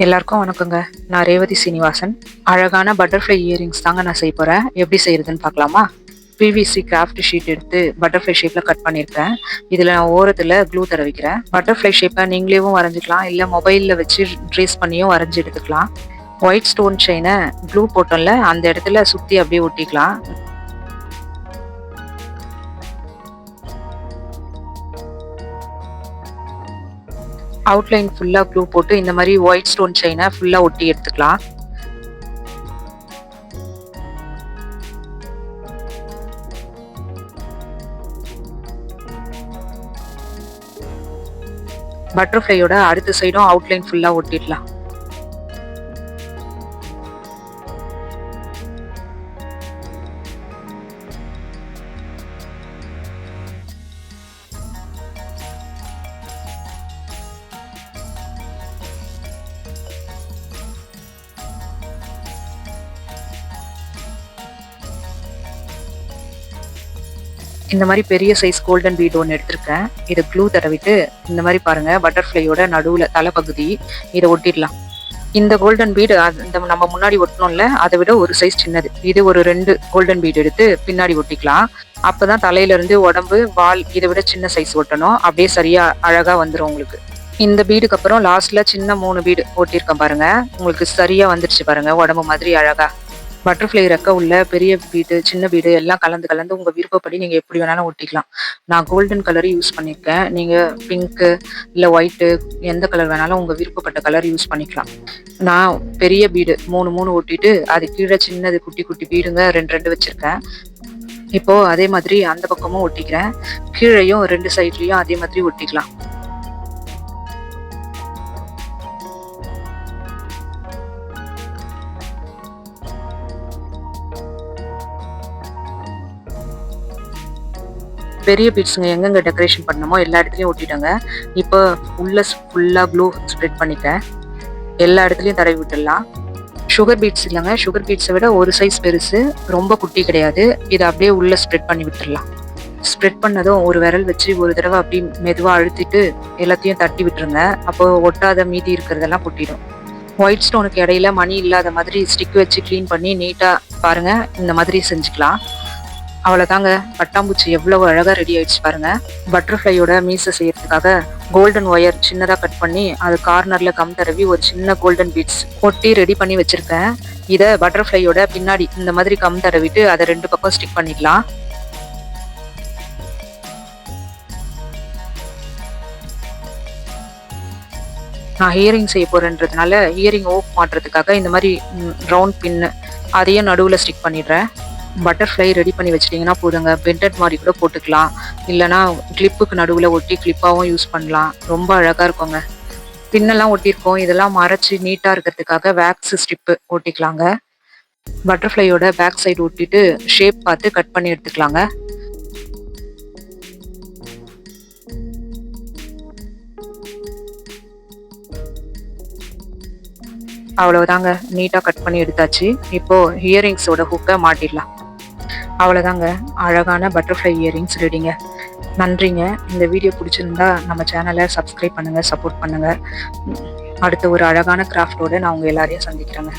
எல்லாருக்கும் வணக்கங்க. நான் ரேவதி சீனிவாசன். அழகான பட்டர்ஃப்ளை இயரிங்ஸ் தாங்க நான் செய்ய போறேன். எப்படி செய்யறதுன்னு பார்க்கலாமா? பிவிசி கிராஃப்ட் ஷீட் எடுத்து பட்டர்ஃப்ளை ஷேப்ல கட் பண்ணியிருக்கேன். இதுல நான் ஓரத்துல க்ளூ தடவிக்கிறேன். பட்டர்ஃப்ளை ஷேப்பை நீங்களேவும் வரைஞ்சிக்கலாம், இல்ல மொபைல்ல வச்சு ட்ரேஸ் பண்ணியும் வரைஞ்சி எடுத்துக்கலாம். ஒயிட் ஸ்டோன் செயினை க்ளூ போட்டோம்ல அந்த இடத்துல சுத்தி அப்படியே ஒட்டிக்கலாம். அவுட்லைன் ஃபுல்லா க்ளூ போட்டு இந்த மாதிரி ஒயிட் ஸ்டோன் செயினை ஃபுல்லா ஒட்டி எடுத்துக்கலாம். பட்டர்ஃப்ளையோட அடுத்த சைடும் அவுட்லைன் ஃபுல்லா ஒட்டிடலாம். இந்த மாதிரி பெரிய சைஸ் கோல்டன் பீட் ஒன்று எடுத்திருக்கேன். இதை க்ளூ தடவிட்டு இந்த மாதிரி பாருங்க, பட்டர்ஃப்ளையோட நடுவில் தலைப்பகுதி இதை ஒட்டிடலாம். இந்த கோல்டன் பீடு இந்த நம்ம முன்னாடி ஒட்டணும்ல, அதை விட ஒரு சைஸ் சின்னது. இது ஒரு 2 கோல்டன் பீடு எடுத்து பின்னாடி ஒட்டிக்கலாம். அப்பதான் தலையில இருந்து உடம்பு, வால் இதை விட சின்ன சைஸ் ஒட்டணும். அப்படியே சரியா அழகா வந்துடும் உங்களுக்கு. இந்த பீடுக்கு அப்புறம் லாஸ்ட்ல சின்ன 3 பீடு ஒட்டியிருக்கேன் பாருங்க. உங்களுக்கு சரியா வந்துருச்சு பாருங்க, உடம்பு மாதிரி அழகா. பட்டர்ஃப்ளை ரெக்க உள்ள பெரிய பீடு, சின்ன பீடு எல்லாம் கலந்து கலந்து உங்க விருப்பப்படி நீங்க எப்படி வேணாலும் ஒட்டிக்கலாம். நான் கோல்டன் கலர் யூஸ் பண்ணியிருக்கேன். நீங்க பிங்க்கு இல்ல ஒயிட்டு எந்த கலர் வேணாலும் உங்க விருப்பப்பட்ட கலர் யூஸ் பண்ணிக்கலாம். நான் பெரிய பீடு 3 ஒட்டிட்டு அது கீழே சின்னது குட்டி குட்டி பீடுங்க 2 வச்சிருக்கேன். இப்போ அதே மாதிரி அந்த பக்கமும் ஒட்டிக்கிறேன். கீழையும் 2 சைட்லயும் அதே மாதிரி ஒட்டிக்கலாம். பெரிய பீட்ஸுங்க எங்கெங்க டெக்கரேஷன் பண்ணணுமோ எல்லா இடத்துலையும் ஒட்டிட்டோங்க. இப்போ உள்ள ஃபுல்லா க்ளூ ஸ்ப்ரெட் பண்ணிட்டேன். எல்லா இடத்துலையும் தடவி விட்டுடலாம். சுகர் பீட்ஸ் இல்லைங்க, சுகர் பீட்ஸை விட ஒரு சைஸ் பெருசு, ரொம்ப குட்டி கிடையாது. இதை அப்படியே உள்ள ஸ்ப்ரெட் பண்ணி விட்டுடலாம். ஸ்ப்ரெட் பண்ணதும் ஒரு விரல் வச்சு ஒரு தடவை அப்படி மெதுவாக அழுத்திட்டு எல்லாத்தையும் தட்டி விட்டுருங்க. அப்போ ஒட்டாத மீதி இருக்கிறதெல்லாம் கொட்டிடும். ஒயிட் ஸ்டோனுக்கு இடையில மணி இல்லாத மாதிரி ஸ்டிக் வச்சு க்ளீன் பண்ணி நீட்டாக பாருங்க, இந்த மாதிரி செஞ்சுக்கலாம். அவ்வளோதாங்க, பட்டாம்பூச்சி எவ்வளவு அழகா ரெடி ஆயிடுச்சு பாருங்க. பட்டர்ஃப்ளையோட மீசை செய்யறதுக்காக கோல்டன் ஒயர் சின்னதா கட் பண்ணி அது கார்னர்ல கம் தடவி ஒரு சின்ன கோல்டன் பீட்ஸ் ஒட்டி ரெடி பண்ணி வச்சிருக்கேன். இதை பட்டர்ஃப்ளையோட பின்னாடி இந்த மாதிரி கம் தடவிட்டு அதை 2 பக்கம் ஸ்டிக் பண்ணிடலாம். நான் இயரிங் செய்ய போறேன்றதுனால இயரிங் ஓப் மாட்டுறதுக்காக இந்த மாதிரி ரவுண்ட் பின்னு அதையும் நடுவில் ஸ்டிக் பண்ணிடுறேன். பட்டர்ஃப்ளை ரெடி பண்ணி வச்சிட்டிங்கன்னா போதுங்க. பென்டட் மாதிரி கூட போட்டுக்கலாம், இல்லைனா கிளிப்புக்கு நடுவில் ஒட்டி கிளிப்பாகவும் யூஸ் பண்ணலாம். ரொம்ப அழகாக இருக்குங்க. பின்னெல்லாம் ஒட்டியிருக்கோம், இதெல்லாம் மறைச்சி நீட்டாக இருக்கிறதுக்காக வேக்ஸ் ஸ்ட்ரிப்பு ஒட்டிக்கலாங்க. பட்டர்ஃப்ளையோட பேக் சைடு ஒட்டிட்டு ஷேப் பார்த்து கட் பண்ணி எடுத்துக்கலாங்க. அவ்வளவுதாங்க, நீட்டாக கட் பண்ணி எடுத்தாச்சு. இப்போ இயரிங்ஸோட ஹுக்கை மாட்டிடலாம். அவ்வளோதாங்க, அழகான பட்டர்ஃப்ளை இயரிங்ஸ் ரெடிங்க. நன்றிங்க. இந்த வீடியோ பிடிச்சிருந்தா நம்ம சேனலை சப்ஸ்கிரைப் பண்ணுங்கள், சப்போர்ட் பண்ணுங்கள். அடுத்த ஒரு அழகான கிராஃப்டோடு நான் உங்கள் எல்லாரையும் சந்திக்கிறேங்க.